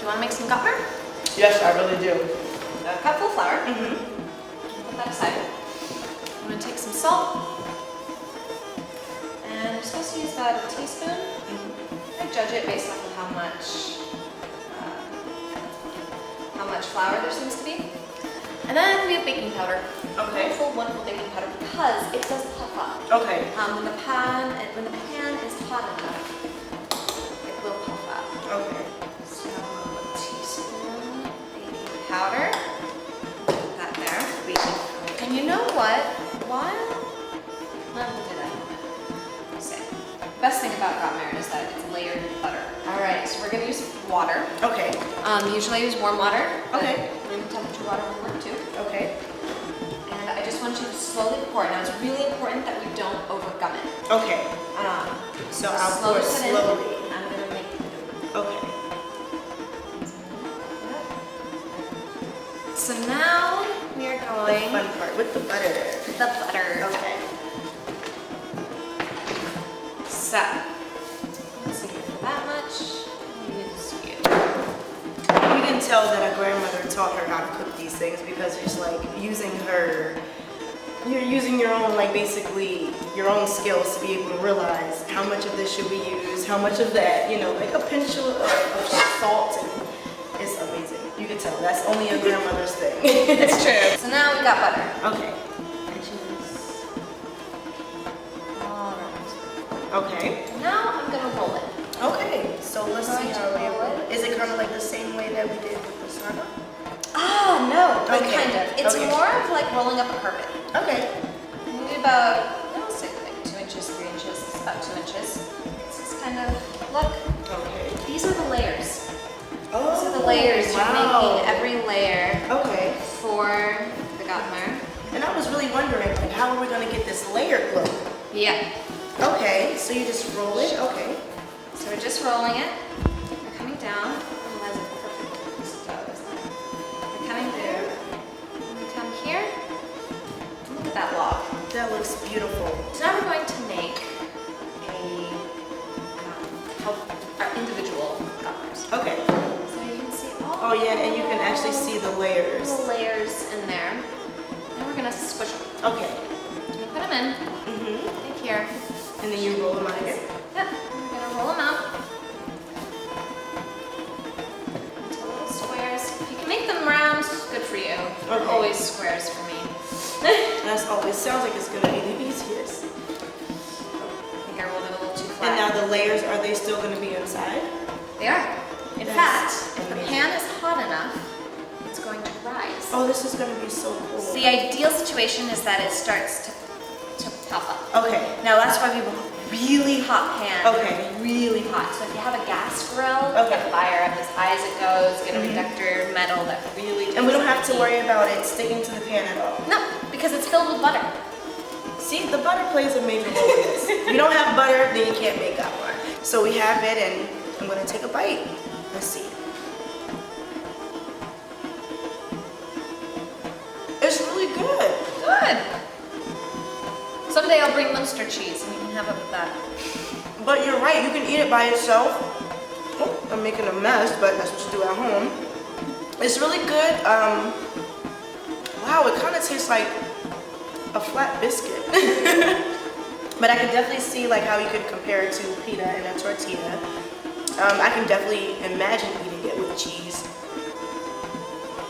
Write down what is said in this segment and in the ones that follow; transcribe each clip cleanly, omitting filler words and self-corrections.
you want to make some Gotmar? Yes, I really do. A cupful of flour. Mm-hmm. Put that aside. I'm going to take some salt. And you're supposed to use about a teaspoon. I judge it based off of how much flour there seems to be. And then we have baking powder. Okay. Wonderful baking powder because it does puff up. Okay. When the pan is hot enough, it will puff up. Okay. So a teaspoon baking powder. Put that there. And you know what? What did I say? The best thing about Gotmar is that it's layered butter. All right, so we're gonna use water. Okay. Usually I use warm water. Okay. Room temperature water will work too. Okay. And I just want you to slowly pour it. Now it's really important that we don't overgum it. Okay. So I'll pour slowly. I'm gonna make it. Okay. So now we are going The fun part with the butter. the butter. Okay. So let's see, for that much, use you. You can tell that our grandmother taught her how to cook these things because it's like you're using your own, like basically your own skills to be able to realize how much of this should we use, how much of that, you know, like a pinch of salt, and it's amazing. You can tell that's only a grandmother's thing. It's true. So now we got butter. Okay. Alright. Okay. Now I'm gonna roll it. Okay. So let's see how we roll it. Is it kind of like the same way that we did with the sarma? Ah, no, but Okay. kind of. It's Okay. more of like rolling up a carpet. Okay. Maybe about, I'll say like 2 inches, 3 inches. It's about 2 inches. This is kind of, look, Okay. these are the layers. Oh, These are the layers. wow. You're making every layer Okay. for the Gotmar. And I was really wondering, like, how are we gonna get this layered look? Yeah. Okay, so you just roll it. Okay. So we're just rolling it. We're coming down. Oh, that's a perfect piece of dough, isn't it? We're coming through. And we come here. Look at that log. That looks beautiful. So now we're going to make our individual Gotmars. Okay. So you can see all Oh yeah, and you can actually see the layers. little layers in there. And we're gonna squish them. Okay. You put them in, like here. And then you roll them out again. Yep. We're gonna roll them out into little squares. If you can make them round, good for you. Okay. Always squares for me. That's always sounds like it's gonna be the easiest. I think I rolled it a little too flat. And now the layers, are they still gonna be inside? They are. In That's fact, if the amazing. pan is hot enough, it's going to rise. Oh, this is gonna be so cool. The ideal situation is that it starts to puff up. Okay. Now that's why we want a really hot pan. Okay. Really hot. So if you have a gas grill, Okay. get fire up as high as it goes, get a reductor metal that really takes And we don't have the to heat. worry about it sticking to the pan at all. No, because it's filled with butter. See, the butter plays a major role in this. If you don't have butter, then you can't make Gotmar. So we have it, and I'm gonna take a bite. Let's see. It's really good. Good. Someday I'll bring Munster cheese and you can have it with that. But you're right, you can eat it by itself. Oh, I'm making a mess, but that's what you do at home. It's really good. Wow, it kind of tastes like a flat biscuit. But I can definitely see like how you could compare it to pita and a tortilla. I can definitely imagine eating it with cheese.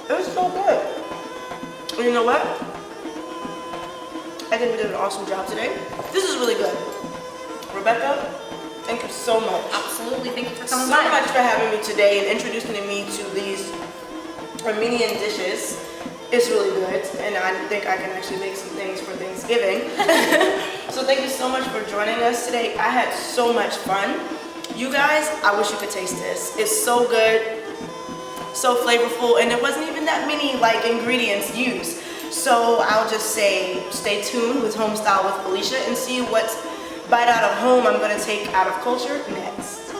It's so good. And you know what? I think we did an awesome job today. This is really good. Rebecca, thank you so much. Absolutely. Thank you for coming So by. much for having me today and introducing me to these Armenian dishes. It's really good, and I think I can actually make some things for Thanksgiving. So thank you so much for joining us today. I had so much fun. You guys, I wish you could taste this. It's so good, so flavorful, and there wasn't even that many like ingredients used. So I'll just say stay tuned with Homestyle with Phylicia and see what bite out of home I'm gonna take out of culture next.